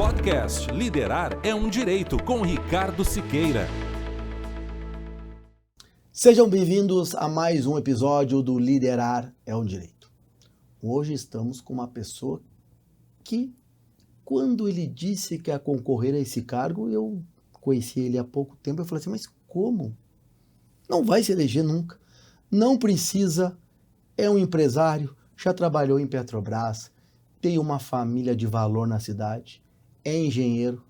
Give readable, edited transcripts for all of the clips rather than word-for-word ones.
Podcast Liderar é um Direito, com Ricardo Siqueira. Sejam bem-vindos a mais um episódio do Liderar é um Direito. Hoje estamos com uma pessoa que, quando ele disse que ia concorrer a esse cargo, eu conheci ele há pouco tempo, eu falei assim, mas como? Não vai se eleger nunca. Não precisa, é um empresário, já trabalhou em Petrobras, tem uma família de valor na cidade, é engenheiro,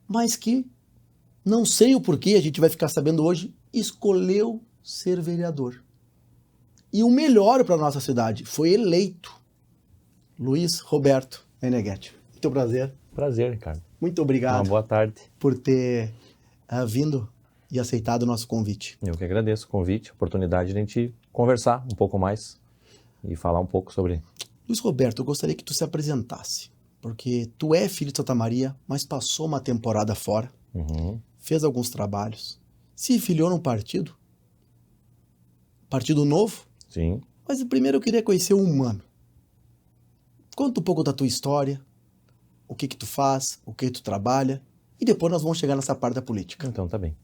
mas que, não sei o porquê, a gente vai ficar sabendo hoje, escolheu ser vereador. E o melhor para a nossa cidade, foi eleito. Luiz Roberto Meneghetti. Muito prazer. Prazer, Ricardo. Muito obrigado. Uma boa tarde. Por ter vindo e aceitado o nosso convite. Eu que agradeço o convite, a oportunidade de a gente conversar um pouco mais e falar um pouco sobre... Luiz Roberto, eu gostaria que tu se apresentasse, porque tu é filho de Santa Maria, mas passou uma temporada fora, fez alguns trabalhos, se filiou num partido novo. Sim. Mas primeiro eu queria conhecer o humano. Conta um pouco da tua história, o que tu faz, o que tu trabalha, e depois nós vamos chegar nessa parte da política. Então tá bem.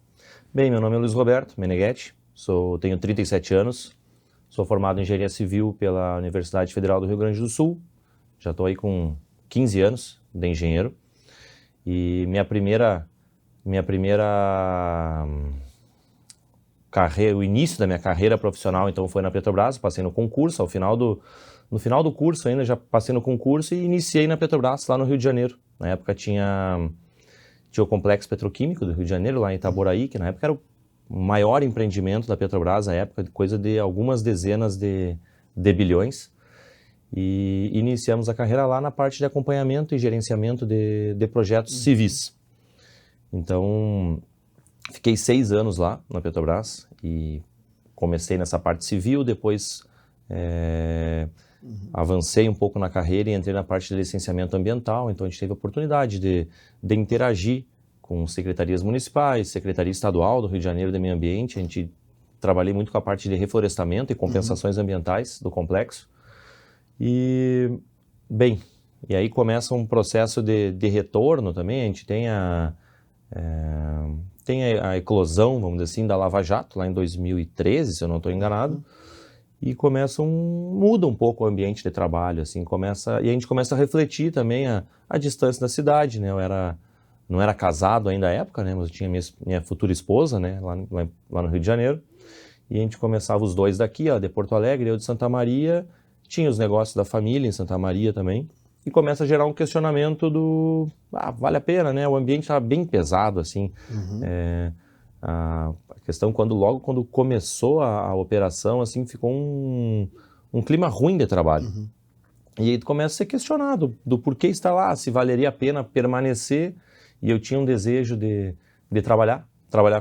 Bem, meu nome é Luiz Roberto Meneghetti, tenho 37 anos, sou formado em Engenharia Civil pela Universidade Federal do Rio Grande do Sul, já estou aí com 15 anos de engenheiro, e minha primeira carreira, o início da minha carreira profissional, então, foi na Petrobras. Passei no concurso, no final do curso ainda já passei no concurso e iniciei na Petrobras, lá no Rio de Janeiro. Na época tinha o Complexo Petroquímico do Rio de Janeiro, lá em Itaboraí, que na época era o maior empreendimento da Petrobras, na época, coisa de algumas dezenas de bilhões. E iniciamos a carreira lá na parte de acompanhamento e gerenciamento de projetos civis. Então, fiquei 6 anos lá na Petrobras e comecei nessa parte civil, depois avancei um pouco na carreira e entrei na parte de licenciamento ambiental. Então a gente teve a oportunidade de interagir com secretarias municipais, Secretaria Estadual do Rio de Janeiro de Meio Ambiente. A gente trabalhei muito com a parte de reflorestamento e compensações ambientais do complexo. E, bem, e aí começa um processo de retorno também. A gente tem a eclosão, vamos dizer assim, da Lava Jato, lá em 2013, se eu não estou enganado, e muda um pouco o ambiente de trabalho, assim, e a gente começa a refletir também a distância da cidade, né? Não era casado ainda à época, né? Mas eu tinha minha futura esposa, né? Lá no Rio de Janeiro, e a gente começava os dois daqui, ó, de Porto Alegre, eu de Santa Maria, tinha os negócios da família em Santa Maria também, e começa a gerar um questionamento vale a pena, né? O ambiente estava bem pesado, assim. A questão, logo quando começou a operação, assim, ficou um clima ruim de trabalho. E aí tu começa a ser questionado do porquê estar lá, se valeria a pena permanecer. E eu tinha um desejo de trabalhar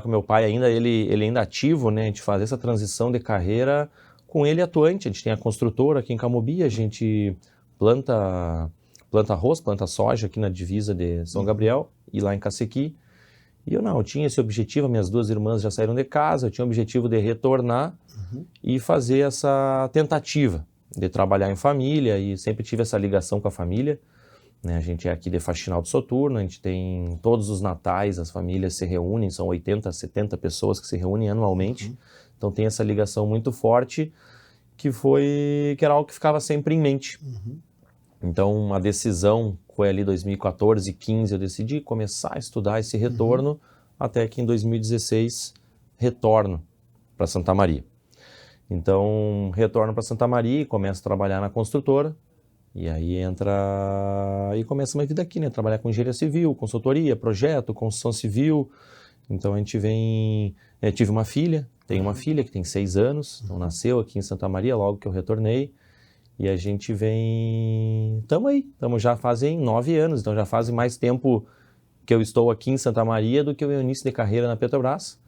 com meu pai ainda, ele ainda ativo, né? A gente fazer essa transição de carreira com ele atuante. A gente tem a construtora aqui em Camobi, a gente planta arroz, planta soja aqui na divisa de São Gabriel e lá em Cacequi. E eu tinha esse objetivo, minhas 2 irmãs já saíram de casa, eu tinha o objetivo de retornar e fazer essa tentativa de trabalhar em família, e sempre tive essa ligação com a família, né? A gente é aqui de Faxinal do Soturno, a gente tem todos os natais, as famílias se reúnem, são 80, 70 pessoas que se reúnem anualmente, então tem essa ligação muito forte, que era algo que ficava sempre em mente. Então, a decisão foi ali 2014, 2015, eu decidi começar a estudar esse retorno, até que em 2016 retorno para Santa Maria. Então, retorno para Santa Maria e começo a trabalhar na construtora, e aí começa a minha vida aqui, né? Trabalhar com engenharia civil, consultoria, projeto, construção civil. Então, a gente tive uma filha, tenho uma filha que tem 6 anos, então nasceu aqui em Santa Maria logo que eu retornei. E a gente estamos já fazem 9 anos, então já faz mais tempo que eu estou aqui em Santa Maria do que o meu início de carreira na Petrobras.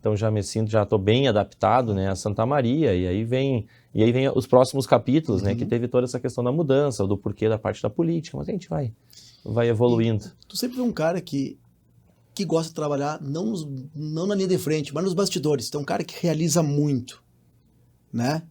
Então já estou bem adaptado, né, a Santa Maria, e aí vem os próximos capítulos, né, que teve toda essa questão da mudança, do porquê da parte da política, mas a gente vai evoluindo. E tu sempre é um cara que gosta de trabalhar não na linha de frente, mas nos bastidores. Tu é um cara que realiza muito, né?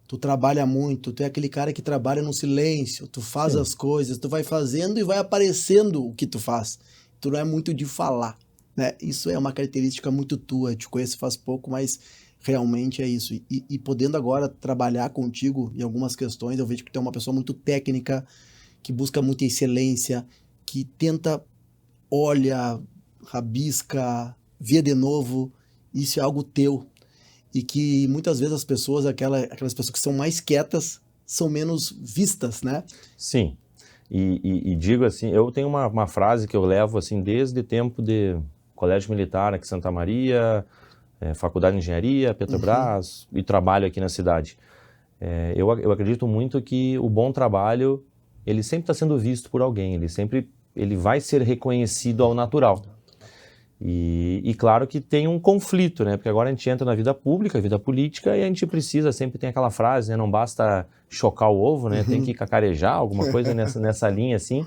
Tu tu trabalha muito, tu é aquele cara que trabalha no silêncio, tu faz as coisas, tu vai fazendo e vai aparecendo o que tu faz. Tu não é muito de falar, né? Isso é uma característica muito tua, eu te conheço faz pouco, mas realmente é isso. E podendo agora trabalhar contigo em algumas questões, eu vejo que tu é uma pessoa muito técnica, que busca muita excelência, que tenta, olha, rabisca, vê de novo, isso é algo teu. E que muitas vezes as pessoas, aquelas pessoas que são mais quietas, são menos vistas, né? Sim, e digo assim, eu tenho uma frase que eu levo assim desde o tempo de Colégio Militar aqui em Santa Maria, Faculdade de Engenharia, Petrobras, e trabalho aqui na cidade. Eu acredito muito que o bom trabalho, ele sempre está sendo visto por alguém, ele vai ser reconhecido ao natural. E claro que tem um conflito, né? Porque agora a gente entra na vida pública, vida política, e a gente precisa, sempre tem aquela frase, né? Não basta chocar o ovo, né? Tem que cacarejar, alguma coisa nessa linha, assim.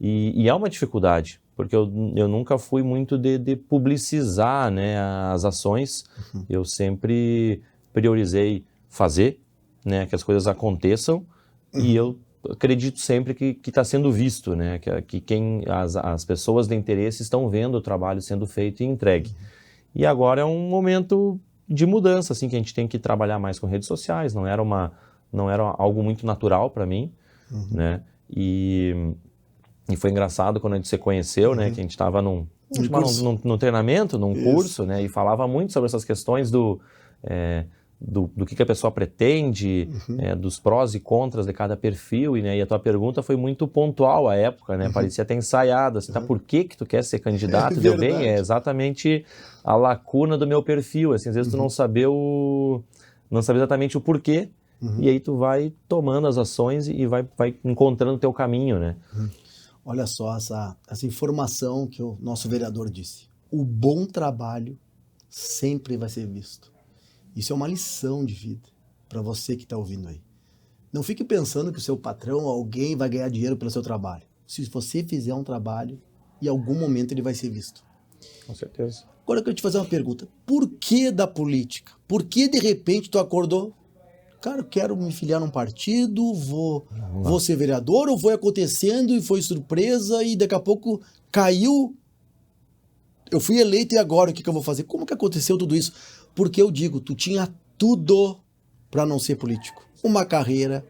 E é uma dificuldade, porque eu nunca fui muito de publicizar, né, as ações. Eu sempre priorizei fazer, né? Que as coisas aconteçam, e eu acredito sempre que está sendo visto, né? Que as pessoas de interesse estão vendo o trabalho sendo feito e entregue. E agora é um momento de mudança, assim, que a gente tem que trabalhar mais com redes sociais. Não era algo muito natural para mim, né? E foi engraçado quando a gente se conheceu, né? Que a gente estava num treinamento, num curso, né? E falava muito sobre essas questões do que a pessoa pretende, dos prós e contras de cada perfil, né? E a tua pergunta foi muito pontual à época, né? Parecia até ensaiada, assim, tá? Por que tu quer ser candidato? Deu bem? É exatamente a lacuna do meu perfil, assim, às vezes tu não sabe exatamente o porquê, e aí tu vai tomando as ações e vai encontrando o teu caminho, né? Olha só essa informação que o nosso vereador disse. O bom trabalho sempre vai ser visto. Isso é uma lição de vida para você que está ouvindo aí. Não fique pensando que o seu patrão, alguém, vai ganhar dinheiro pelo seu trabalho. Se você fizer um trabalho, em algum momento ele vai ser visto. Com certeza. Agora eu quero te fazer uma pergunta. Por que da política? Por que de repente tu acordou? Cara, eu quero me filiar num partido, vou ser vereador, ou foi acontecendo e foi surpresa e daqui a pouco caiu. Eu fui eleito e agora o que eu vou fazer? Como que aconteceu tudo isso? Porque eu digo, tu tinha tudo para não ser político. Uma carreira,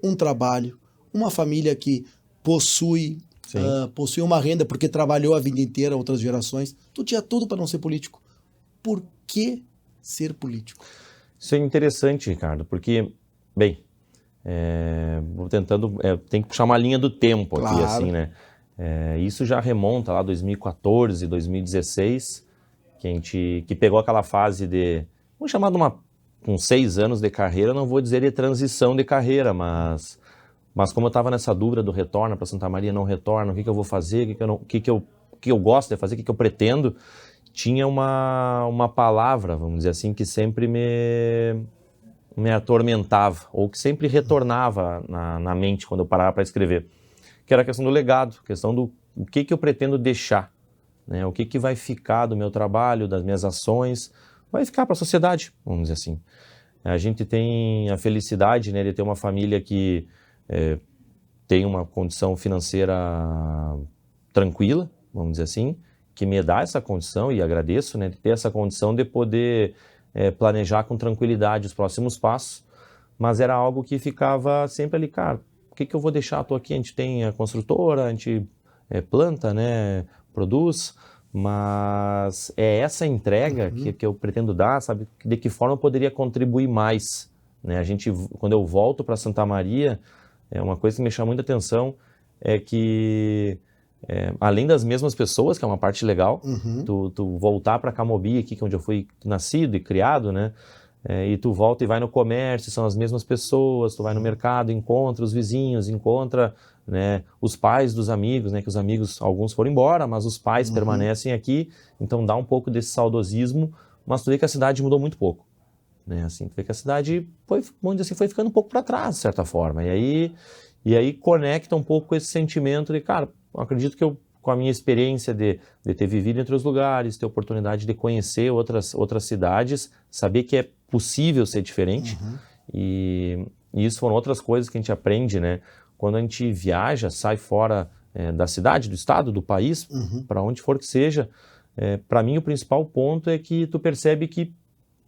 um trabalho, uma família que possui uma renda porque trabalhou a vida inteira, outras gerações. Tu tinha tudo para não ser político. Por que ser político? Isso é interessante, Ricardo, porque, bem, vou tentando, tem que puxar uma linha do tempo aqui, Claro. assim, né? Isso já remonta lá 2014, 2016, que pegou aquela fase vamos chamar com 6 anos de carreira, não vou dizer de transição de carreira, mas como eu estava nessa dúvida do retorno para Santa Maria, não retorno, o que eu vou fazer, o que eu gosto de fazer, o que eu pretendo, tinha uma palavra, vamos dizer assim, que sempre me atormentava, ou que sempre retornava na mente quando eu parava para escrever, que era a questão do legado, a questão do o que eu pretendo deixar, né? O que vai ficar do meu trabalho, das minhas ações, vai ficar para a sociedade, vamos dizer assim. A gente tem a felicidade, né, de ter uma família que tem uma condição financeira tranquila, vamos dizer assim, que me dá essa condição, e agradeço, né, de ter essa condição de poder planejar com tranquilidade os próximos passos, mas era algo que ficava sempre ali, cara, o que eu vou deixar? Estou aqui, a gente tem a construtora, a gente planta, né, produz, mas é essa entrega que eu pretendo dar, sabe? De que forma eu poderia contribuir mais, né? Quando eu volto para Santa Maria, uma coisa que me chama muita atenção é que, além das mesmas pessoas, que é uma parte legal, tu voltar para Camobi, aqui que é onde eu fui nascido e criado, né? E tu volta e vai no comércio, são as mesmas pessoas, tu vai no mercado, encontra os vizinhos, encontra, né, os pais dos amigos, né, que os amigos, alguns foram embora, mas os pais permanecem aqui, então dá um pouco desse saudosismo, mas tu vê que a cidade mudou muito pouco, né, assim, tu vê que a cidade foi, vamos dizer assim, foi ficando um pouco para trás, de certa forma, e aí conecta um pouco com esse sentimento de, cara, eu acredito que eu, com a minha experiência de ter vivido em outros lugares, ter oportunidade de conhecer outras cidades, saber que é possível ser diferente, E isso foram outras coisas que a gente aprende, né? Quando a gente viaja, sai fora da cidade, do estado, do país, para onde for que seja, para mim o principal ponto é que tu percebe que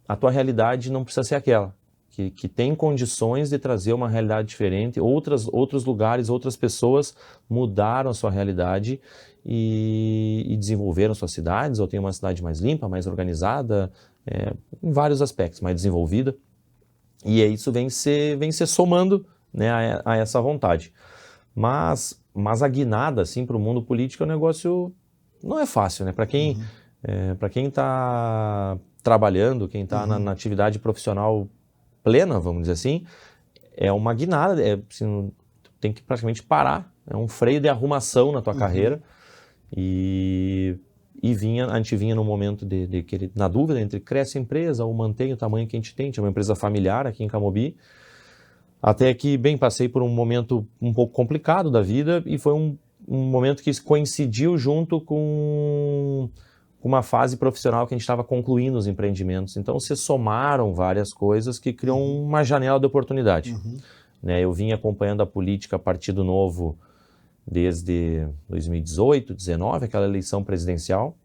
a tua realidade não precisa ser aquela, que tem condições de trazer uma realidade diferente, outros lugares, outras pessoas mudaram a sua realidade e desenvolveram suas cidades, ou tem uma cidade mais limpa, mais organizada, em vários aspectos, mais desenvolvida, e isso vem se somando, né, a essa vontade. Mas a guinada assim, para o mundo político é um negócio, não é fácil, né? Para quem está trabalhando, quem está na atividade profissional plena, vamos dizer assim, é uma guinada, assim, tem que praticamente parar, é um freio de arrumação na tua carreira, e a gente vinha num momento de querer, na dúvida entre cresce a empresa ou mantém o tamanho que a gente tem, tinha uma empresa familiar aqui em Camobi, até que, passei por um momento um pouco complicado da vida, e foi um momento que coincidiu junto com uma fase profissional que a gente estava concluindo os empreendimentos. Então, se somaram várias coisas que criam uma janela de oportunidade. Né, eu vim acompanhando a política Partido Novo desde 2018, 2019, aquela eleição presidencial.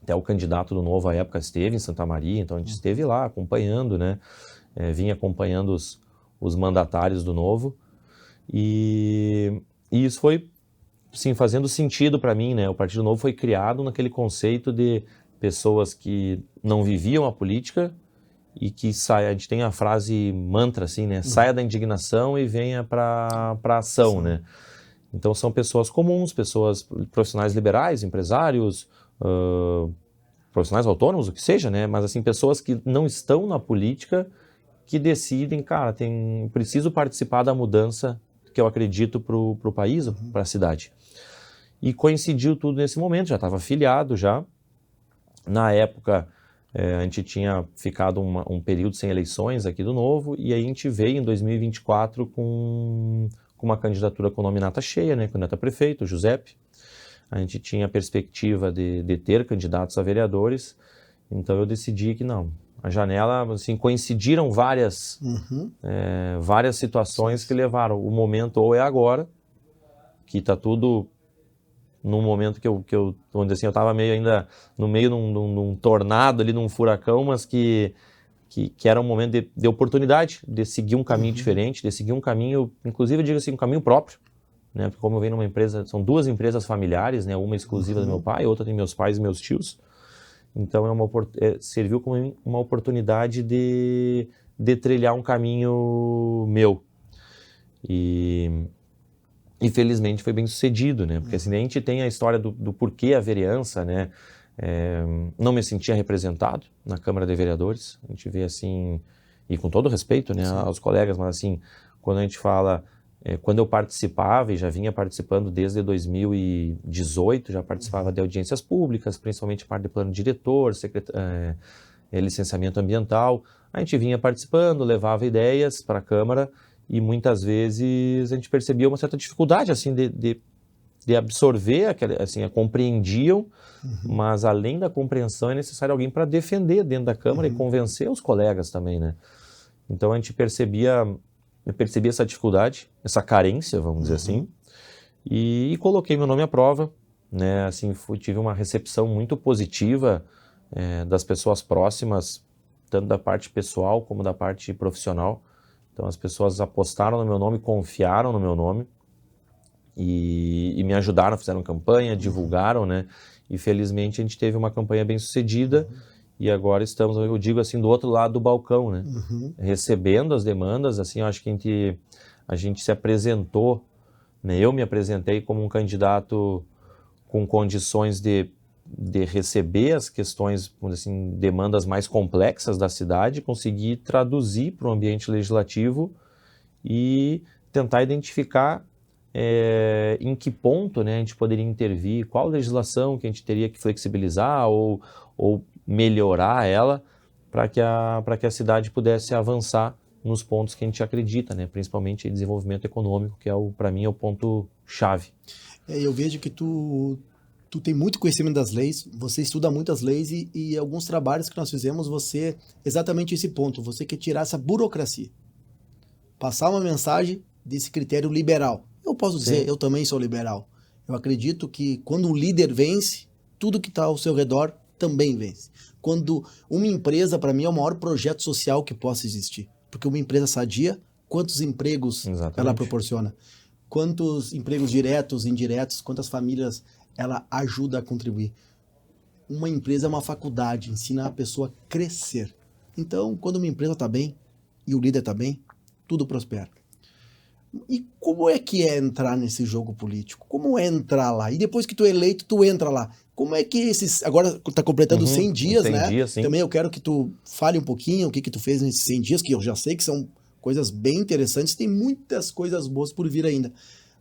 Até o candidato do Novo à época esteve em Santa Maria, então a gente esteve lá acompanhando, né? Vim acompanhando os mandatários do Novo. E isso foi, sim, fazendo sentido para mim, né? O Partido Novo foi criado naquele conceito de pessoas que não viviam a política e que a gente tem a frase mantra assim, né? Saia da indignação e venha para a ação, né? Então são pessoas comuns, pessoas profissionais liberais, empresários, profissionais autônomos, o que seja, né? Mas assim, pessoas que não estão na política, que decidem, cara, preciso participar da mudança que eu acredito para o país, para a cidade. E coincidiu tudo nesse momento, já estava filiado já. Na época, a gente tinha ficado um período sem eleições aqui do Novo, e aí a gente veio em 2024 com uma candidatura com nominata cheia, né, candidato a prefeito, o Giuseppe. A gente tinha a perspectiva de ter candidatos a vereadores, então eu decidi que não. A janela, assim, coincidiram várias situações que levaram. O momento ou é agora, que está tudo num momento que eu vamos dizer assim, eu estava meio ainda no meio num tornado ali, num furacão, mas que era um momento de oportunidade, de seguir um caminho diferente, de seguir um caminho, inclusive eu digo assim, um caminho próprio, né? Porque como eu venho numa empresa, são duas empresas familiares, né? Uma exclusiva do meu pai, outra tem meus pais e meus tios. Então serviu como uma oportunidade de trilhar um caminho meu. E felizmente foi bem sucedido, né? Porque assim, a gente tem a história do porquê a vereança, né? Não me sentia representado na Câmara de Vereadores. A gente vê assim, e com todo respeito, né, aos colegas, mas assim, quando a gente fala, quando eu participava, e já vinha participando desde 2018, já participava de audiências públicas, principalmente parte de plano diretor, licenciamento ambiental, a gente vinha participando, levava ideias para a Câmara, e muitas vezes a gente percebia uma certa dificuldade assim, de absorver, assim, compreendiam, mas além da compreensão é necessário alguém para defender dentro da Câmara e convencer os colegas também, né? Então a gente percebia essa dificuldade, essa carência, vamos dizer assim, e coloquei meu nome à prova, né? Assim, tive uma recepção muito positiva das pessoas próximas, tanto da parte pessoal como da parte profissional. Então as pessoas apostaram no meu nome, confiaram no meu nome, e me ajudaram, fizeram campanha, divulgaram, né? E felizmente a gente teve uma campanha bem sucedida, e agora estamos, eu digo assim, do outro lado do balcão, né? Recebendo as demandas, assim, eu acho que a gente se apresentou, né? Eu me apresentei como um candidato com condições de receber as questões, assim, demandas mais complexas da cidade, conseguir traduzir para o ambiente legislativo e tentar identificar em que ponto, né, a gente poderia intervir, qual legislação que a gente teria que flexibilizar ou melhorar ela para que a cidade pudesse avançar nos pontos que a gente acredita, né, principalmente desenvolvimento econômico, que para mim é o ponto-chave. Eu vejo que tu tem muito conhecimento das leis, você estuda muitas leis e alguns trabalhos que nós fizemos, exatamente esse ponto, você quer tirar essa burocracia. passar uma mensagem desse critério liberal. Eu posso dizer, Sim. eu também sou liberal. Eu acredito que quando um líder vence, tudo que está ao seu redor também vence. Quando uma empresa, para mim, é o maior projeto social que possa existir. Porque uma empresa sadia, quantos empregos Exatamente. ela proporciona? Quantos empregos diretos, indiretos, quantas famílias ela ajuda a contribuir? Uma empresa é uma faculdade, ensina a pessoa a crescer. Então, quando uma empresa está bem e o líder está bem, tudo prospera. E como é que é entrar nesse jogo político? Como é entrar lá? E depois que tu é eleito, tu entra lá. Como é que esses... Agora tá completando 100 dias, 100 né? dias, sim. Também eu quero que tu fale um pouquinho o que tu fez nesses 100 dias, que eu já sei que são coisas bem interessantes, tem muitas coisas boas por vir ainda.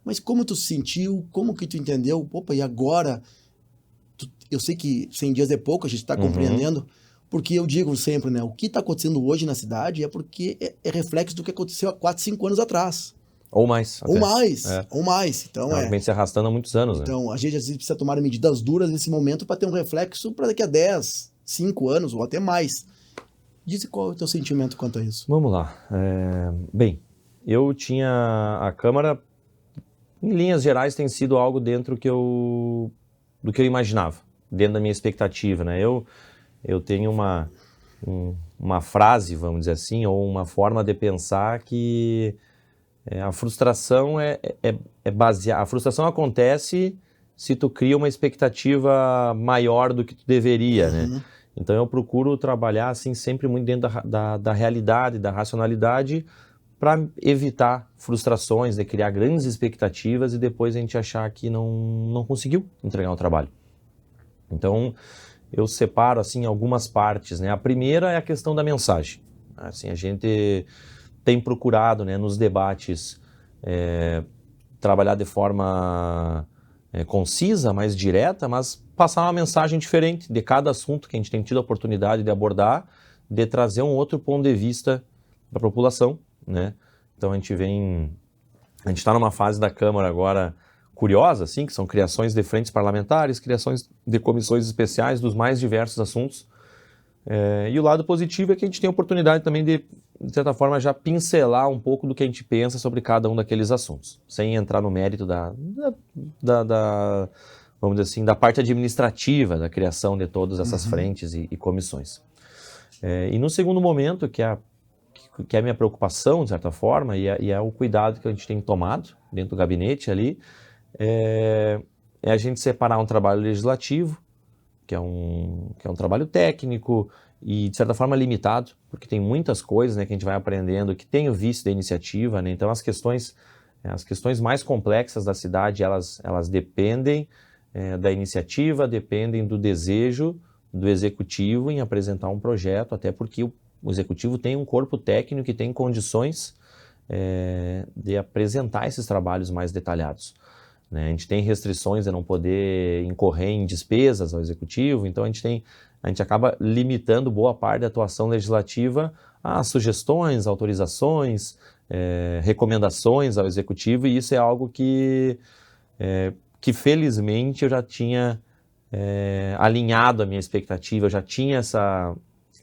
Mas como tu se sentiu? Como que tu entendeu? Opa, e agora? Eu sei que 100 dias é pouco, a gente está compreendendo, porque eu digo sempre, né? O que está acontecendo hoje na cidade é porque é reflexo do que aconteceu há 4, 5 anos atrás. Ou mais. Ou até. mais, É. ou mais. Então, Vem se arrastando há muitos anos, né? Então, a gente às vezes precisa tomar medidas duras nesse momento para ter um reflexo para daqui a 10, 5 anos ou até mais. Diz qual é o teu sentimento quanto a isso. Vamos lá. Bem, eu tinha a Câmara, em linhas gerais, tem sido algo dentro do que eu imaginava, dentro da minha expectativa, né? Eu tenho uma frase, vamos dizer assim, ou uma forma de pensar que a frustração é baseada. A frustração acontece se tu cria uma expectativa maior do que tu deveria, né? Então eu procuro trabalhar assim sempre muito dentro da realidade, da racionalidade, para evitar frustrações, de criar grandes expectativas e depois a gente achar que não conseguiu entregar o trabalho. Então eu separo assim algumas partes, né? A primeira é a questão da mensagem. Assim, a gente tem procurado, né, nos debates, trabalhar de forma concisa, mais direta, mas passar uma mensagem diferente de cada assunto que a gente tem tido a oportunidade de abordar, de trazer um outro ponto de vista da população, né? Então a gente está numa fase da Câmara agora curiosa, assim, que são criações de frentes parlamentares, criações de comissões especiais dos mais diversos assuntos. E o lado positivo é que a gente tem a oportunidade também de certa forma, já pincelar um pouco do que a gente pensa sobre cada um daqueles assuntos, sem entrar no mérito vamos dizer assim, da parte administrativa da criação de todas essas frentes e comissões. E no segundo momento, que é a minha preocupação, de certa forma, e é o cuidado que a gente tem tomado dentro do gabinete ali, é a gente separar um trabalho legislativo, que é um trabalho técnico e, de certa forma, limitado, porque tem muitas coisas, né, que a gente vai aprendendo, que tem o vício da iniciativa, né? Então as questões mais complexas da cidade, elas dependem da iniciativa, dependem do desejo do executivo em apresentar um projeto, até porque o executivo tem um corpo técnico que tem condições de apresentar esses trabalhos mais detalhados. Né? A gente tem restrições de não poder incorrer em despesas ao executivo, então a gente acaba limitando boa parte da atuação legislativa a sugestões, autorizações, recomendações ao executivo, e isso é algo que felizmente eu já tinha alinhado a minha expectativa, eu já tinha essa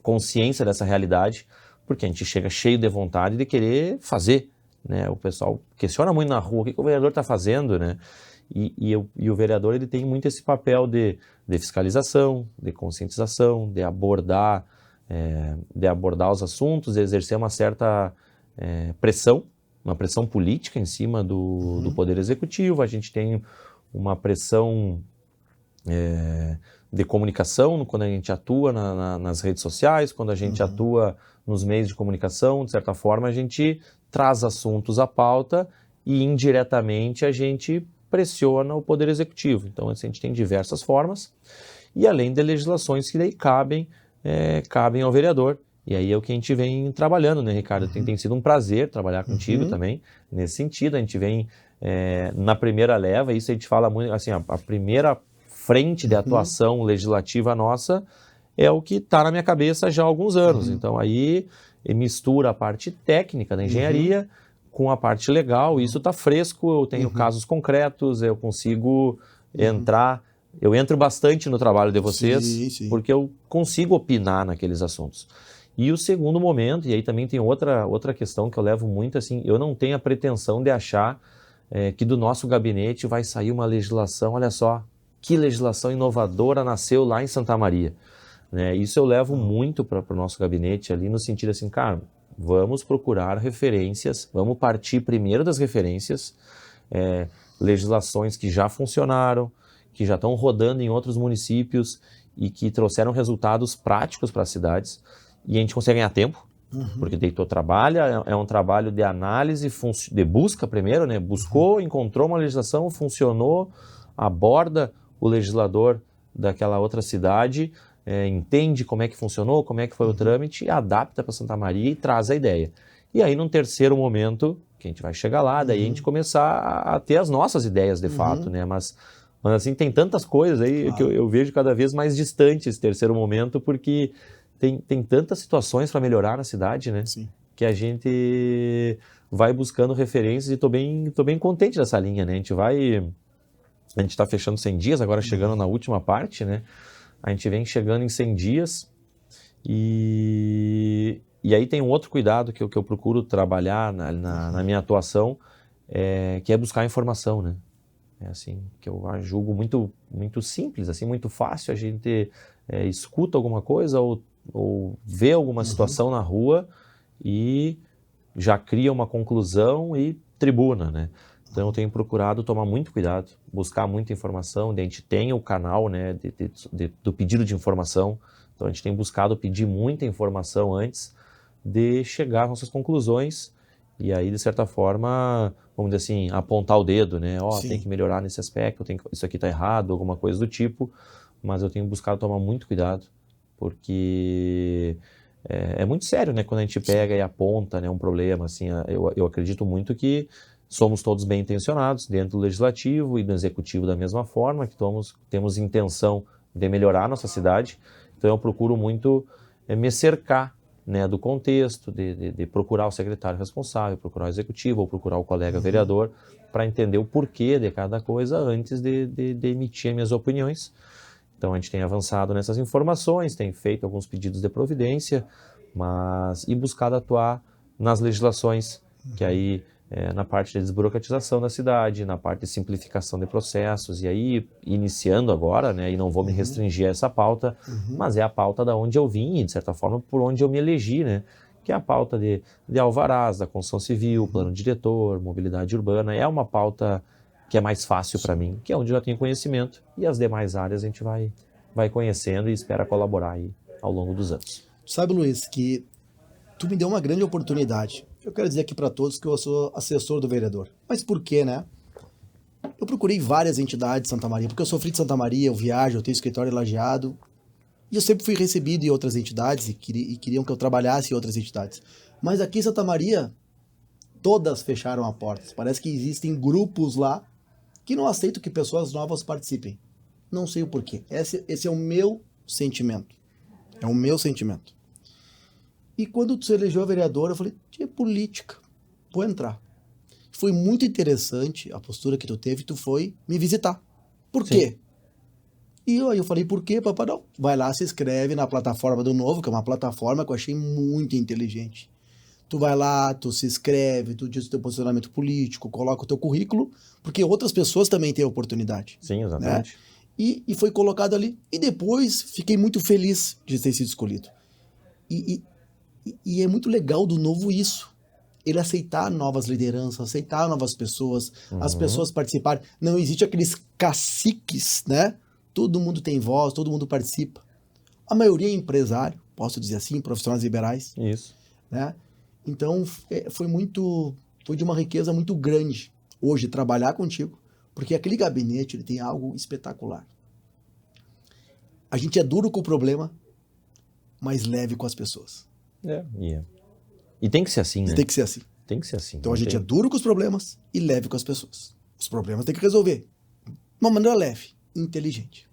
consciência dessa realidade, porque a gente chega cheio de vontade de querer fazer. Né? O pessoal questiona muito na rua o que o vereador está fazendo, né? E o vereador ele tem muito esse papel de fiscalização, de conscientização, de abordar os assuntos, de exercer uma certa pressão, uma pressão política em cima do Poder Executivo. A gente tem uma pressão de comunicação quando a gente atua nas redes sociais, quando a gente atua nos meios de comunicação. De certa forma, a gente traz assuntos à pauta e indiretamente a gente pressiona o Poder Executivo. Então, assim, a gente tem diversas formas, e além de legislações que daí cabem ao vereador. E aí é o que a gente vem trabalhando, né, Ricardo? Tem sido um prazer trabalhar contigo também, nesse sentido. A gente vem na primeira leva, isso a gente fala muito, assim, a primeira frente de atuação legislativa nossa é o que está na minha cabeça já há alguns anos. Então, aí mistura a parte técnica da engenharia com a parte legal, isso está fresco, eu tenho casos concretos, eu consigo entrar, eu entro bastante no trabalho de vocês, Sim. porque eu consigo opinar naqueles assuntos. E o segundo momento, e aí também tem outra questão que eu levo muito, assim, eu não tenho a pretensão de achar que do nosso gabinete vai sair uma legislação, olha só, que legislação inovadora nasceu lá em Santa Maria. Né? Isso eu levo muito para o nosso gabinete ali, no sentido assim, cara, vamos procurar referências, vamos partir primeiro das referências, legislações que já funcionaram, que já estão rodando em outros municípios e que trouxeram resultados práticos para as cidades, e a gente consegue ganhar tempo, porque daí tu trabalha, é um trabalho de análise, de busca primeiro, né? Buscou, encontrou uma legislação, funcionou, aborda o legislador daquela outra cidade, entende como é que funcionou, como é que foi o trâmite, adapta para Santa Maria e traz a ideia. E aí, num terceiro momento, que a gente vai chegar lá, daí a gente começar a ter as nossas ideias de fato, né? Mas assim, tem tantas coisas aí que eu vejo cada vez mais distante esse terceiro momento, porque tem tantas situações para melhorar na cidade, né? Sim. Que a gente vai buscando referências e tô bem contente dessa linha, né? A gente está fechando 100 dias, agora chegando na última parte, né? A gente vem chegando em 100 dias e aí tem um outro cuidado que eu procuro trabalhar na minha atuação, que é buscar informação, né? É assim, que eu julgo muito, muito simples, assim, muito fácil, a gente escuta alguma coisa ou vê alguma situação na rua e já cria uma conclusão e tribuna, né? Então eu tenho procurado tomar muito cuidado, buscar muita informação, a gente tem o canal, né, do pedido de informação, então a gente tem buscado pedir muita informação antes de chegar às nossas conclusões e aí, de certa forma, vamos dizer assim, apontar o dedo, né, tem que melhorar nesse aspecto, isso aqui está errado, alguma coisa do tipo, mas eu tenho buscado tomar muito cuidado, porque é muito sério, né, quando a gente pega e aponta, né, um problema, assim, eu acredito muito que somos todos bem intencionados dentro do legislativo e do executivo da mesma forma, que temos intenção de melhorar a nossa cidade, então eu procuro muito me cercar, né, do contexto, de procurar o secretário responsável, procurar o executivo ou procurar o colega vereador para entender o porquê de cada coisa antes de emitir minhas opiniões. Então a gente tem avançado nessas informações, tem feito alguns pedidos de providência, e buscado atuar nas legislações, que aí na parte de desburocratização da cidade, na parte de simplificação de processos, e aí iniciando agora, né, e não vou me restringir a essa pauta, mas é a pauta da onde eu vim e, de certa forma, por onde eu me elegi, né, que é a pauta de alvarás, da construção civil, plano diretor, mobilidade urbana, é uma pauta que é mais fácil para mim, que é onde eu já tenho conhecimento, e as demais áreas a gente vai conhecendo e espera colaborar aí ao longo dos anos. Sabe, Luiz, que tu me deu uma grande oportunidade. Eu quero dizer aqui para todos que eu sou assessor do vereador. Mas por quê, né? Eu procurei várias entidades de Santa Maria, porque eu sou filho de Santa Maria, eu viajo, eu tenho escritório em Lajeado, e eu sempre fui recebido em outras entidades e queriam que eu trabalhasse em outras entidades. Mas aqui em Santa Maria, todas fecharam as portas. Parece que existem grupos lá que não aceitam que pessoas novas participem. Não sei o porquê. Esse é o meu sentimento. É o meu sentimento. E quando tu se elegeu vereador, eu falei, é política, vou entrar. Foi muito interessante a postura que tu teve, tu foi me visitar. Por quê? E aí eu falei, por quê, papai? Não, vai lá, se inscreve na plataforma do Novo, que é uma plataforma que eu achei muito inteligente. Tu vai lá, tu se inscreve, tu diz o teu posicionamento político, coloca o teu currículo, porque outras pessoas também têm a oportunidade. Sim, exatamente. Né? E foi colocado ali. E depois fiquei muito feliz de ter sido escolhido. E é muito legal do Novo isso. Ele aceitar novas lideranças, aceitar novas pessoas, as pessoas participarem. Não existe aqueles caciques, né? Todo mundo tem voz, todo mundo participa. A maioria é empresário, posso dizer assim, profissionais liberais. Isso. Né? Então, foi de uma riqueza muito grande hoje trabalhar contigo, porque aquele gabinete ele tem algo espetacular. A gente é duro com o problema, mas leve com as pessoas. E tem que ser assim, né? Tem que ser assim. Tem que ser assim. Então a gente é duro com os problemas e leve com as pessoas. Os problemas tem que resolver. De uma maneira leve, inteligente.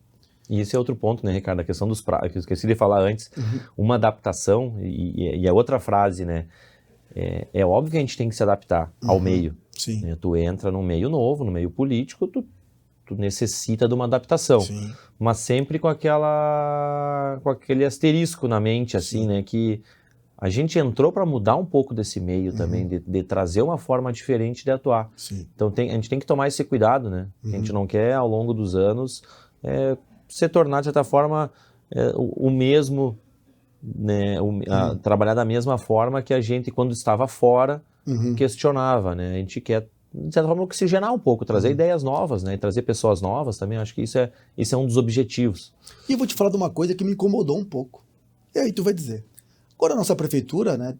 E esse é outro ponto, né, Ricardo? A questão dos prazos, que eu esqueci de falar antes. Uma adaptação, e a outra frase, né? É óbvio que a gente tem que se adaptar ao meio. Sim. Né? Tu entra num meio novo, no meio político, tu necessita de uma adaptação. Sim. Mas sempre com aquele asterisco na mente, assim, né? Que a gente entrou para mudar um pouco desse meio também, de trazer uma forma diferente de atuar. Sim. Então a gente tem que tomar esse cuidado, né? A gente não quer, ao longo dos anos, se tornar, de certa forma, o mesmo, né? Trabalhar da mesma forma que a gente, quando estava fora, questionava, né? A gente quer, de certa forma, oxigenar um pouco, trazer ideias novas, né? E trazer pessoas novas também. Acho que isso é um dos objetivos. E eu vou te falar de uma coisa que me incomodou um pouco. E aí tu vai dizer. Agora a nossa prefeitura, né?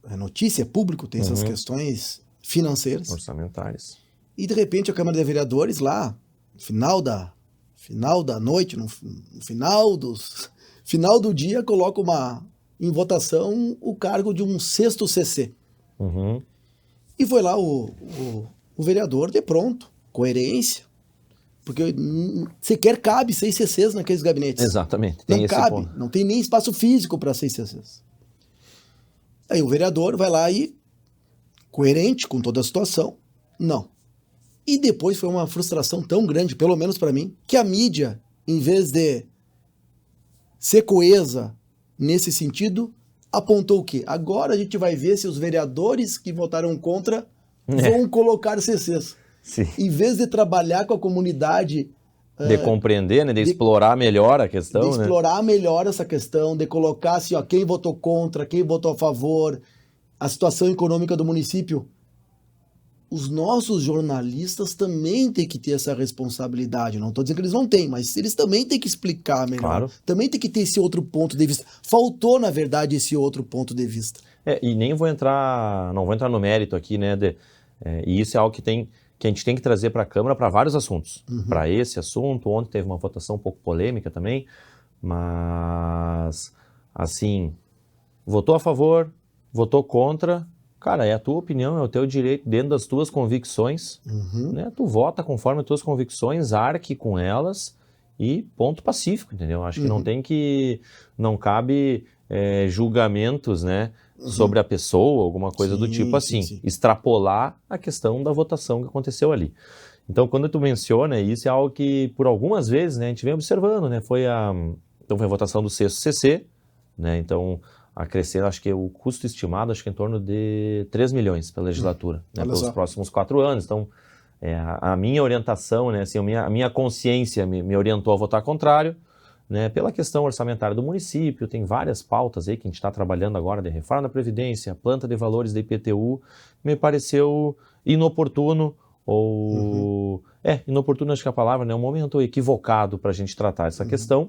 É notícia, é público, tem essas questões financeiras. Orçamentárias. E de repente a Câmara de Vereadores lá, no final da noite, no final do dia, coloca em votação o cargo de um 6º CC. E foi lá o vereador, de pronto, coerência, porque sequer cabe 6 CCs naqueles gabinetes. Exatamente, tem não esse cabe, ponto. não tem nem espaço físico para 6 CCs. Aí o vereador vai lá e, coerente com toda a situação, não. E depois foi uma frustração tão grande, pelo menos para mim, que a mídia, em vez de ser coesa nesse sentido, apontou o quê? Agora a gente vai ver se os vereadores que votaram contra vão colocar CCs. Sim. Em vez de trabalhar com a comunidade... De compreender, né? De explorar melhor a questão, de explorar melhor essa questão, de colocar assim, ó, quem votou contra, quem votou a favor, a situação econômica do município. Os nossos jornalistas também têm que ter essa responsabilidade. Não estou dizendo que eles não têm, mas eles também têm que explicar melhor. Claro. Também tem que ter esse outro ponto de vista. Faltou, na verdade, esse outro ponto de vista. E nem não vou entrar no mérito aqui, né? E isso é algo que a gente tem que trazer para a Câmara para vários assuntos. Para esse assunto, ontem teve uma votação um pouco polêmica também, mas, assim, votou a favor, votou contra, cara, é a tua opinião, é o teu direito dentro das tuas convicções, né? Tu vota conforme as tuas convicções, arque com elas e ponto pacífico, entendeu? Acho que não cabe julgamentos, né? Sobre a pessoa, alguma coisa do tipo assim, sim. Extrapolar a questão da votação que aconteceu ali. Então, quando tu menciona, isso é algo que, por algumas vezes, né, a gente vem observando, né, foi a votação do 6º CC, né, então, acrescendo, acho que o custo estimado, acho que em torno de 3 milhões pela legislatura, né, pelos próximos 4 anos. Então, a minha orientação, né, assim, a minha consciência me orientou a votar contrário, né, pela questão orçamentária do município. Tem várias pautas aí que a gente está trabalhando agora, de reforma da Previdência, planta de valores da IPTU, me pareceu inoportuno, inoportuno acho que é a palavra, né, um momento equivocado para a gente tratar essa questão,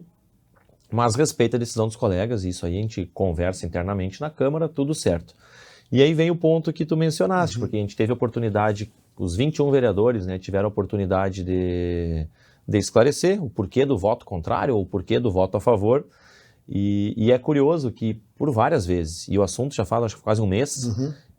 mas respeita a decisão dos colegas, e isso aí a gente conversa internamente na Câmara, tudo certo. E aí vem o ponto que tu mencionaste, porque a gente teve a oportunidade, os 21 vereadores, né, tiveram a oportunidade de esclarecer o porquê do voto contrário ou o porquê do voto a favor, e é curioso que por várias vezes, e o assunto já fala acho que quase um mês,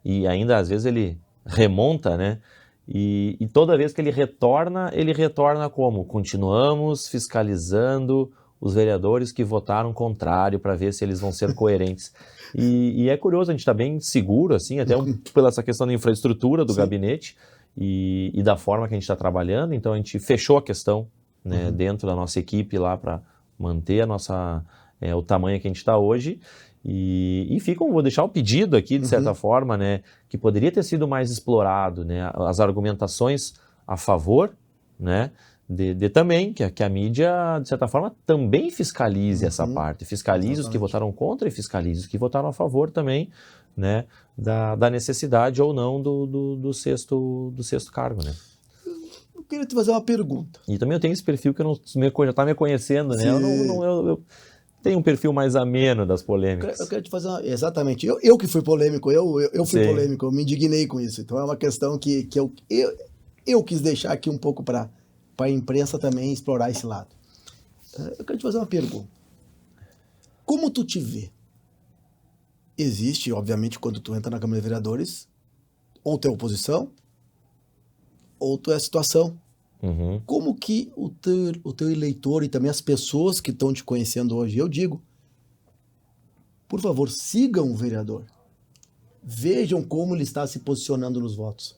e ainda às vezes ele remonta, né, e toda vez que ele retorna como? Continuamos fiscalizando os vereadores que votaram contrário para ver se eles vão ser coerentes. E é curioso, a gente está bem seguro, assim, até pela essa questão da infraestrutura do gabinete e da forma que a gente está trabalhando. Então a gente fechou a questão, né, dentro da nossa equipe lá para manter o tamanho que a gente está hoje. E vou deixar o pedido aqui, de certa forma, né, que poderia ter sido mais explorado, né, as argumentações a favor, né, de também, que a mídia, de certa forma, também fiscalize essa parte, fiscalize os que votaram contra e fiscalize os que votaram a favor também, né, da necessidade ou não do sexto cargo, né. Eu queria te fazer uma pergunta. E também eu tenho esse perfil que já está me conhecendo, né, eu tenho um perfil mais ameno das polêmicas. Eu quero te fazer exatamente, eu que fui polêmico, eu fui polêmico, eu me indignei com isso, então é uma questão que eu quis deixar aqui um pouco para a imprensa também explorar esse lado. Eu quero te fazer uma pergunta. Como tu te vê? Existe, obviamente, quando tu entra na Câmara de Vereadores, ou tu é oposição, ou tu é situação. Como que o teu eleitor e também as pessoas que estão te conhecendo hoje, eu digo, por favor, sigam o vereador. Vejam como ele está se posicionando nos votos.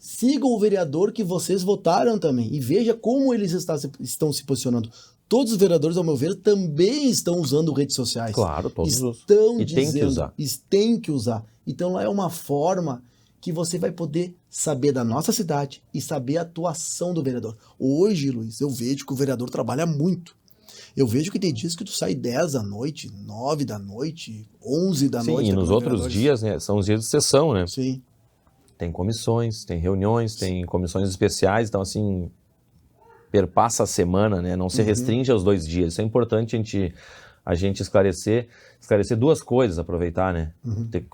Sigam o vereador que vocês votaram também e veja como eles estão se posicionando. todos os vereadores, ao meu ver, também estão usando redes sociais. Claro, todos estão e dizendo, tem que usar. Tem que usar. Então lá é uma forma que você vai poder saber da nossa cidade e saber a atuação do vereador. Hoje, Luiz, eu vejo que o vereador trabalha muito. Eu vejo que tem dias que tu sai 10 da noite, 9 da noite, 11 da noite. Sim, e nos outros dias, né, são os dias de sessão, né? Sim. Tem comissões, tem reuniões, tem comissões especiais, então assim, perpassa a semana, né? Não se restringe aos 2 dias. Isso é importante a gente esclarecer 2 coisas, aproveitar, né?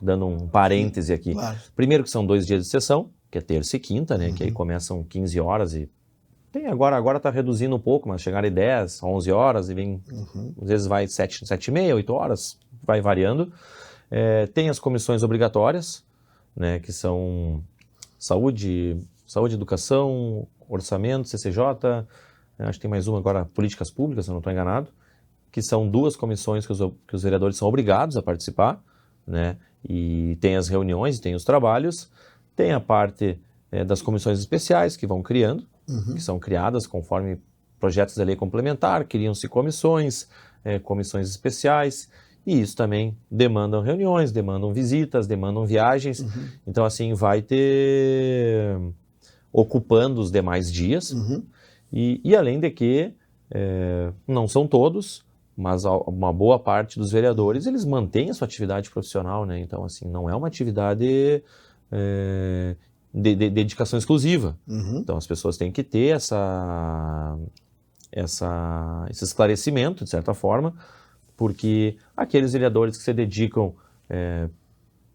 Dando um parêntese aqui. Claro. Primeiro que são 2 dias de sessão, que é terça e quinta, né? Que aí começam 15 horas e tem agora tá reduzindo um pouco, mas chegarem 10, 11 horas e vem, às vezes vai 7h30, 8 horas, vai variando. Tem as comissões obrigatórias, né? Que são saúde, educação, orçamento, CCJ, acho que tem mais uma agora, políticas públicas, se eu não estou enganado, que são 2 comissões que os vereadores são obrigados a participar, né? E tem as reuniões, tem os trabalhos, tem a parte das comissões especiais que vão criando, que são criadas conforme projetos da lei complementar, criam-se comissões especiais, e isso também demandam reuniões, demandam visitas, demandam viagens, então assim vai ter ocupando os demais dias, e além de que não são todos, mas uma boa parte dos vereadores, eles mantêm a sua atividade profissional, né? Então, assim, não é uma atividade de dedicação exclusiva. Então, as pessoas têm que ter esse esclarecimento, de certa forma, porque aqueles vereadores que se dedicam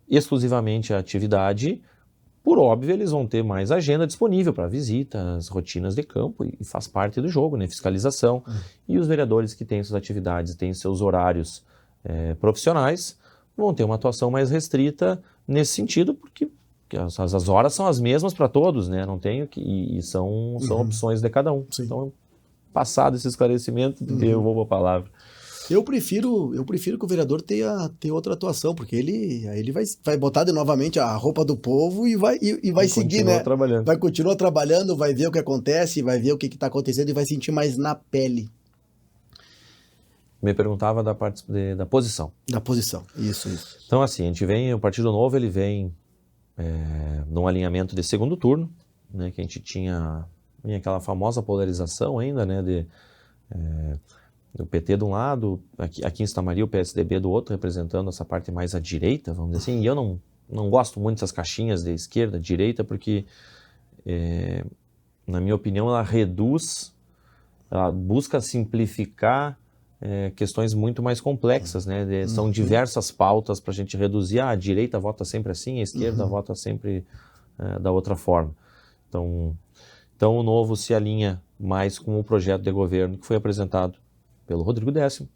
exclusivamente à atividade, por óbvio, eles vão ter mais agenda disponível para visitas, rotinas de campo, e faz parte do jogo, né? Fiscalização. E os vereadores que têm suas atividades, têm seus horários profissionais, vão ter uma atuação mais restrita nesse sentido, porque as horas são as mesmas para todos, né? Não tem e são opções de cada um. Sim. Então, passado esse esclarecimento, devolvo a palavra. Eu prefiro que o vereador tenha outra atuação, porque ele vai botar novamente a roupa do povo e vai seguir, né? Trabalhando. Vai continuar trabalhando, vai ver o que acontece, vai ver o que está acontecendo e vai sentir mais na pele. Me perguntava da parte da posição. Da posição, isso. Então, assim, o Partido Novo, ele vem num alinhamento de segundo turno, né? Que a gente tinha aquela famosa polarização ainda, né? Do PT de um lado, aqui em Santa-Maria o PSDB do outro, representando essa parte mais à direita, vamos dizer assim, e eu não gosto muito dessas caixinhas de esquerda, direita, porque, na minha opinião, ela busca simplificar questões muito mais complexas, né? São diversas pautas para a gente reduzir, a direita vota sempre assim, a esquerda vota sempre da outra forma. Então o Novo se alinha mais com o projeto de governo que foi apresentado pelo Rodrigo Décimo,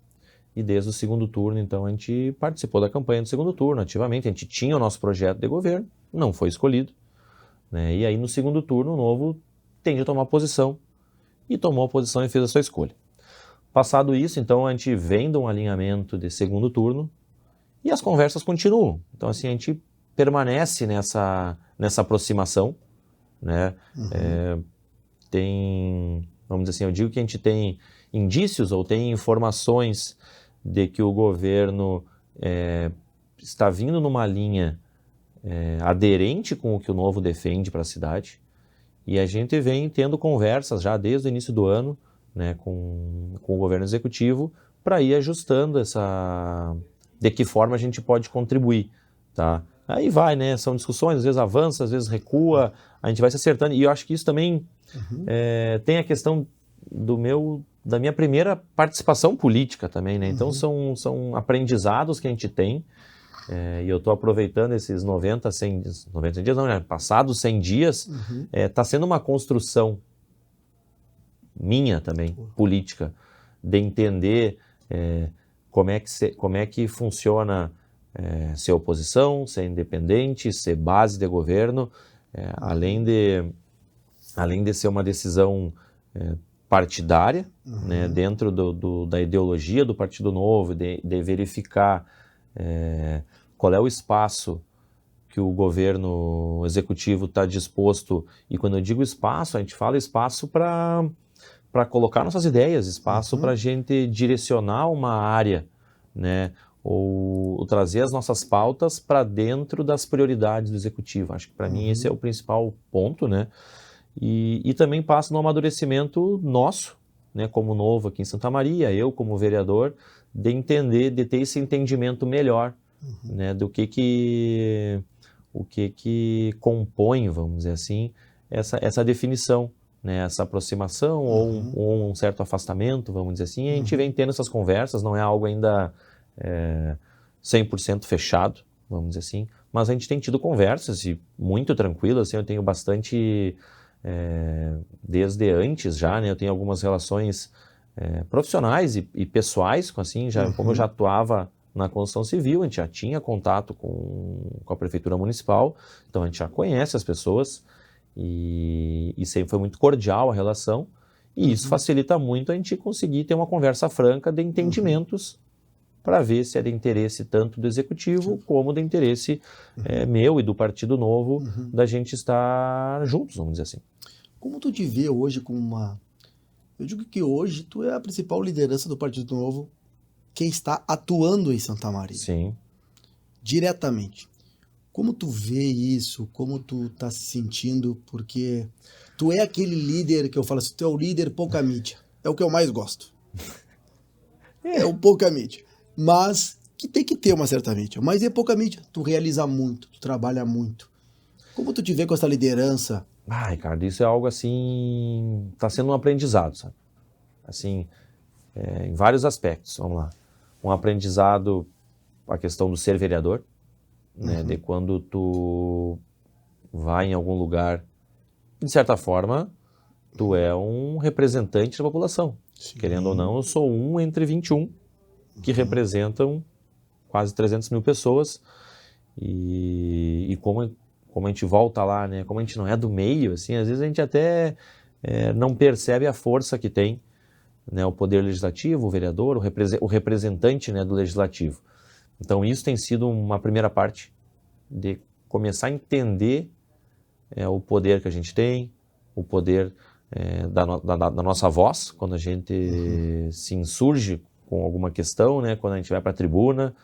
e desde o segundo turno, então, a gente participou da campanha do segundo turno, ativamente, a gente tinha o nosso projeto de governo, não foi escolhido, né? E aí no segundo turno o Novo tem de tomar posição, e tomou a posição e fez a sua escolha. Passado isso, então, a gente vem de um alinhamento de segundo turno, e as conversas continuam, então assim, a gente permanece nessa aproximação, né? Vamos dizer assim, eu digo que a gente tem indícios ou tem informações de que o governo está vindo numa linha aderente com o que o Novo defende para a cidade, e a gente vem tendo conversas já desde o início do ano, né, com o governo executivo, para ir ajustando de que forma a gente pode contribuir, tá? Aí vai, né, são discussões, às vezes avança, às vezes recua, a gente vai se acertando, e eu acho que isso também tem a questão da minha primeira participação política também, né? Então são aprendizados que a gente tem, e eu estou aproveitando esses 90 dias, não, né? Passados 100 dias, está sendo uma construção minha também, política, de entender como é que funciona ser oposição, ser independente, ser base de governo, além de ser uma decisão partidária, né, dentro da ideologia do Partido Novo, de verificar qual é o espaço que o governo executivo está disposto, e quando eu digo espaço, a gente fala espaço para para colocar nossas ideias, espaço para a gente direcionar uma área, né? Ou trazer as nossas pautas para dentro das prioridades do executivo. Acho que para mim esse é o principal ponto, né? E também passa no amadurecimento nosso, né? Como novo aqui em Santa Maria, eu como vereador, de entender, de ter esse entendimento melhor, né? Do o que compõe, vamos dizer assim, essa definição, né? Essa aproximação ou um certo afastamento, vamos dizer assim. E a gente vem tendo essas conversas, não é algo ainda 100% fechado, vamos dizer assim, mas a gente tem tido conversas e muito tranquilo, assim, eu tenho bastante, desde antes já, né, eu tenho algumas relações profissionais e pessoais, assim, já, como eu já atuava na construção civil, a gente já tinha contato com a prefeitura municipal, então a gente já conhece as pessoas e sempre foi muito cordial a relação, e isso facilita muito a gente conseguir ter uma conversa franca de entendimentos para ver se é de interesse tanto do executivo como de interesse meu e do Partido Novo da gente estar juntos, vamos dizer assim. Como tu te vê hoje com uma... Eu digo que hoje tu é a principal liderança do Partido Novo que está atuando em Santa Maria. Sim. Diretamente. Como tu vê isso? Como tu tá se sentindo? Porque tu é aquele líder que eu falo assim, tu é o líder pouca mídia. É o que eu mais gosto. É o pouca mídia. Mas que tem que ter uma certa mídia. Mas é pouca mídia. Tu realiza muito, tu trabalha muito. Como tu te vê com essa liderança? Ricardo, isso é algo assim, está sendo um aprendizado, sabe? Assim, em vários aspectos, vamos lá. Um aprendizado, a questão do ser vereador, né? De quando tu vai em algum lugar, de certa forma, tu é um representante da população. Sim. Querendo ou não, eu sou um entre 21, que representam quase 300 mil pessoas, e como a gente volta lá, né, como a gente não é do meio, assim, às vezes a gente até não percebe a força que tem, né, o poder legislativo, o vereador, o representante, né, do legislativo. Então isso tem sido uma primeira parte de começar a entender o poder que a gente tem, o poder da nossa voz, quando a gente se insurge com alguma questão, né, quando a gente vai para a tribuna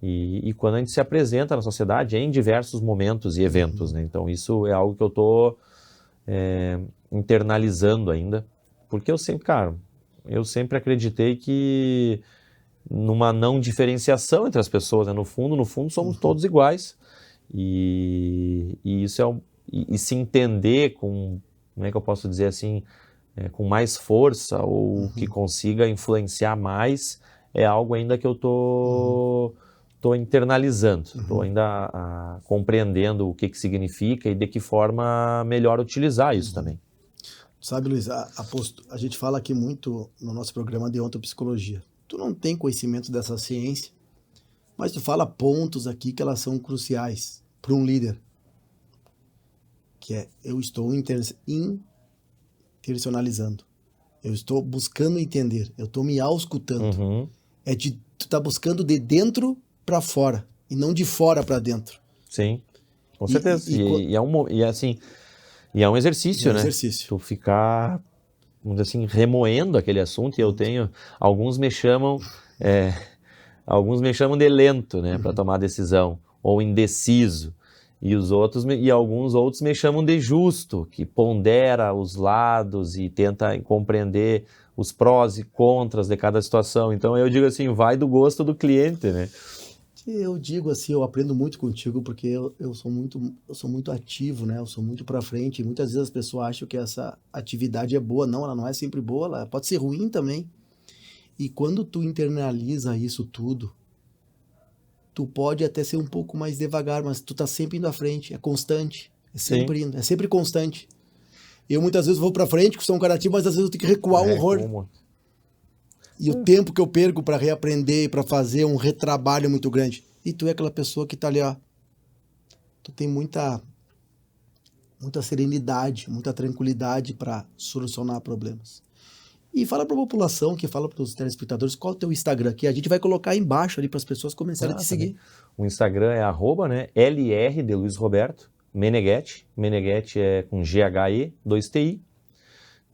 e quando a gente se apresenta na sociedade em diversos momentos e eventos, né? Então isso é algo que eu estou internalizando ainda, porque eu sempre acreditei que numa não diferenciação entre as pessoas, né? No fundo somos todos iguais e isso e se entender com, como é que eu posso dizer assim, com mais força ou que consiga influenciar mais, é algo ainda que eu tô internalizando, estou ainda compreendendo o que significa e de que forma melhor utilizar isso também. Sabe, Luiz, a gente fala aqui muito no nosso programa de ontopsicologia. Tu não tem conhecimento dessa ciência, mas tu fala pontos aqui que elas são cruciais para um líder. Que é, eu estou intencionalizando. Eu estou buscando entender. Eu estou me auscultando. Tu tá buscando de dentro para fora e não de fora para dentro. Sim, com certeza. E é um exercício, né? Exercício. Tu ficar, vamos dizer assim, remoendo aquele assunto. E eu tenho, alguns me chamam de lento, né, para tomar decisão, ou indeciso. E alguns outros me chamam de justo, que pondera os lados e tenta compreender os prós e contras de cada situação. Então eu digo assim, vai do gosto do cliente, né? Eu digo assim, eu aprendo muito contigo porque eu sou muito ativo, né? Eu sou muito para frente e muitas vezes as pessoas acham que essa atividade é boa. Não, ela não é sempre boa, ela pode ser ruim também. E quando tu internaliza isso tudo, tu pode até ser um pouco mais devagar, mas tu tá sempre indo à frente, é constante, é sempre indo, é sempre constante. Eu muitas vezes vou pra frente, que sou um cara ativo, mas às vezes eu tenho que recuar um horror. E o tempo que eu perco pra reaprender, pra fazer um retrabalho muito grande. E tu é aquela pessoa que tá ali, ó. Tu tem muita serenidade, muita tranquilidade pra solucionar problemas. E fala pra população, fala pros telespectadores, qual é o teu Instagram, que a gente vai colocar aí embaixo ali pras pessoas começarem a te seguir. O Instagram é @ né, LR de Luiz Roberto, Meneghetti é com GHE, 2TI.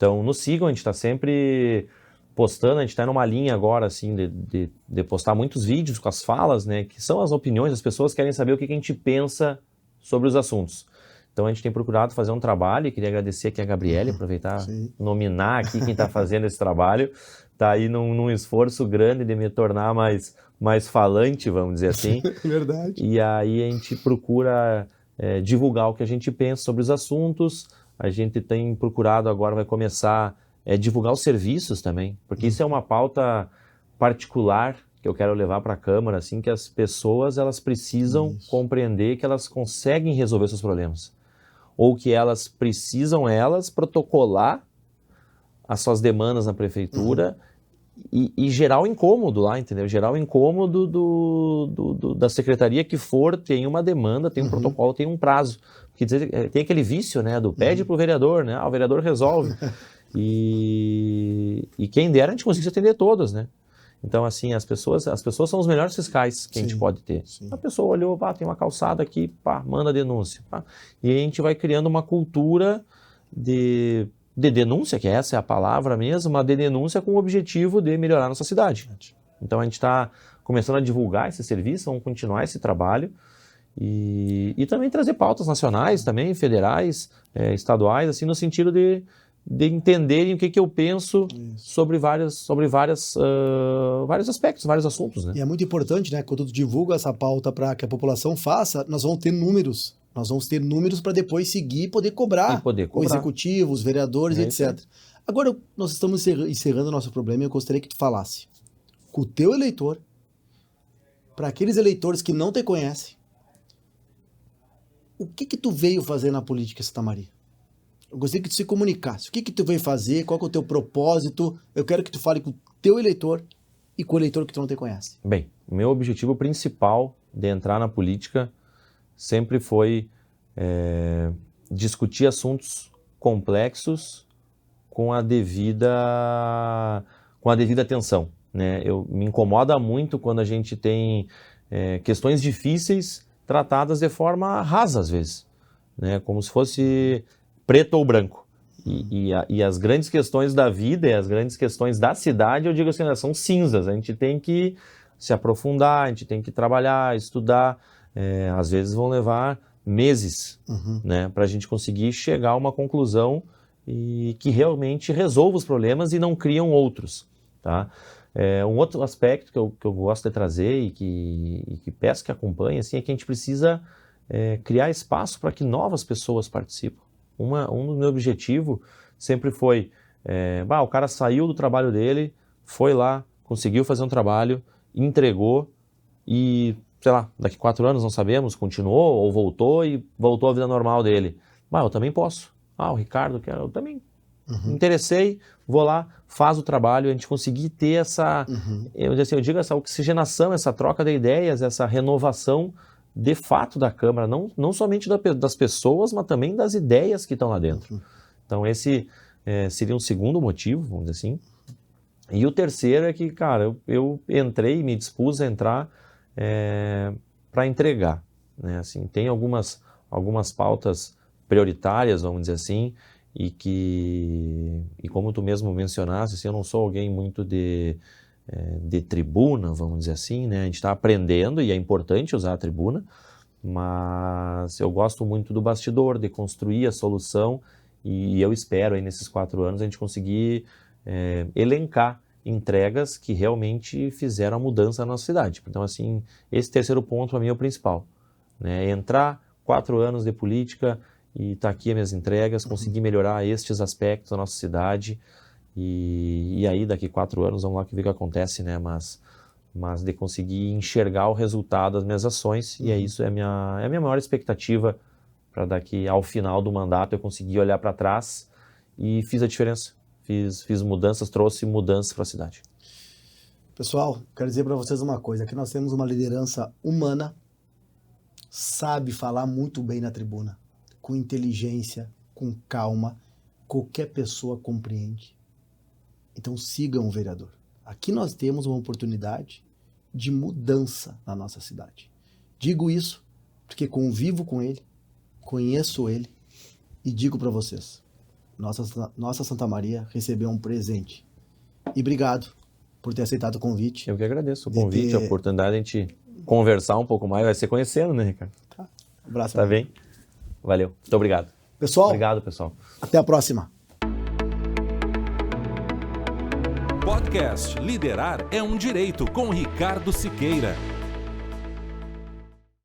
Então, nos sigam, a gente está sempre postando, a gente está numa linha agora, assim, de postar muitos vídeos com as falas, né, que são as opiniões, as pessoas querem saber o que a gente pensa sobre os assuntos. Então, a gente tem procurado fazer um trabalho, e queria agradecer aqui a Gabriele, aproveitar, nominar aqui quem está fazendo esse trabalho, está aí num esforço grande de me tornar mais falante, vamos dizer assim. Verdade. E aí a gente procura divulgar o que a gente pensa sobre os assuntos, a gente tem procurado agora, vai começar a divulgar os serviços também, porque isso é uma pauta particular que eu quero levar para a Câmara, assim, que as pessoas elas precisam compreender que elas conseguem resolver seus problemas, ou que elas precisam protocolar as suas demandas na prefeitura e gerar o incômodo lá, entendeu? Gerar o incômodo da secretaria que for, tem uma demanda, tem um protocolo, tem um prazo. Porque tem aquele vício, né, do pede pro vereador, né? O vereador resolve. E quem dera a gente conseguisse atender todas, né? Então, assim, as pessoas são os melhores fiscais que a gente pode ter. A pessoa olhou, tem uma calçada aqui, manda denúncia. E a gente vai criando uma cultura de denúncia, que essa é a palavra mesmo, uma denúncia com o objetivo de melhorar a nossa cidade. Então, a gente está começando a divulgar esse serviço, vamos continuar esse trabalho e também trazer pautas nacionais, também federais, estaduais, assim, no sentido de entenderem o que eu penso sobre vários aspectos, vários assuntos, né? E é muito importante, né, quando tu divulga essa pauta para que a população faça, nós vamos ter números. Nós vamos ter números para depois seguir e poder cobrar o executivo, os vereadores, etc. Agora, nós estamos encerrando o nosso problema e eu gostaria que tu falasse com o teu eleitor, para aqueles eleitores que não te conhecem, o que tu veio fazer na política Santa Maria? Eu gostaria que tu se comunicasse. O que tu veio fazer? Qual que é o teu propósito? Eu quero que tu fale com o teu eleitor e com o eleitor que tu não te conhece. Bem, o meu objetivo principal de entrar na política sempre foi discutir assuntos complexos com a devida atenção, né? Me incomoda muito quando a gente tem questões difíceis tratadas de forma rasa, às vezes, né? Como se fosse preto ou branco. E as grandes questões da vida e as grandes questões da cidade, eu digo assim, são cinzas. A gente tem que se aprofundar, a gente tem que trabalhar, estudar. Às vezes vão levar meses, né, para a gente conseguir chegar a uma conclusão e que realmente resolva os problemas e não criam outros, tá? Um outro aspecto que eu gosto de trazer e que peço que acompanhe, assim, é que a gente precisa criar espaço para que novas pessoas participem. Um dos meus objetivos sempre foi, o cara saiu do trabalho dele, foi lá, conseguiu fazer um trabalho, entregou e, sei lá, daqui 4 anos não sabemos, continuou ou voltou e voltou à vida normal dele. Eu também posso. O Ricardo, eu também me interessei, vou lá, faz o trabalho, a gente conseguir ter essa, eu digo essa oxigenação, essa troca de ideias, essa renovação de fato da Câmara, não somente das pessoas, mas também das ideias que estão lá dentro. Então esse seria um segundo motivo, vamos dizer assim. E o terceiro é que, cara, eu entrei, me dispus a entrar para entregar, né? Assim, tem algumas pautas prioritárias, vamos dizer assim, e como tu mesmo mencionaste, assim, eu não sou alguém muito de tribuna, vamos dizer assim, né? A gente está aprendendo e é importante usar a tribuna, mas eu gosto muito do bastidor, de construir a solução e eu espero aí nesses 4 anos a gente conseguir elencar entregas que realmente fizeram a mudança na nossa cidade. Então, assim, esse terceiro ponto para mim é o principal, né? Entrar 4 anos de política e tá aqui as minhas entregas, conseguir melhorar estes aspectos da nossa cidade. E aí, daqui 4 anos, vamos lá ver o que acontece, né? Mas de conseguir enxergar o resultado das minhas ações, e isso é a minha maior expectativa para daqui ao final do mandato eu conseguir olhar para trás e fiz a diferença. Fiz mudanças, trouxe mudanças para a cidade. Pessoal, quero dizer para vocês uma coisa, aqui nós temos uma liderança humana, sabe falar muito bem na tribuna, com inteligência, com calma, qualquer pessoa compreende. Então sigam o vereador. Aqui nós temos uma oportunidade de mudança na nossa cidade. Digo isso porque convivo com ele, conheço ele e digo para vocês, nossa Santa Maria recebeu um presente. E obrigado por ter aceitado o convite. Eu que agradeço o convite, a oportunidade de a gente conversar um pouco mais, vai ser conhecendo, né, Ricardo? Tá. Um abraço. Tá bem? Valeu. Muito obrigado. Pessoal, obrigado, pessoal. Até a próxima. Podcast Liderar é um Direito com Ricardo Siqueira.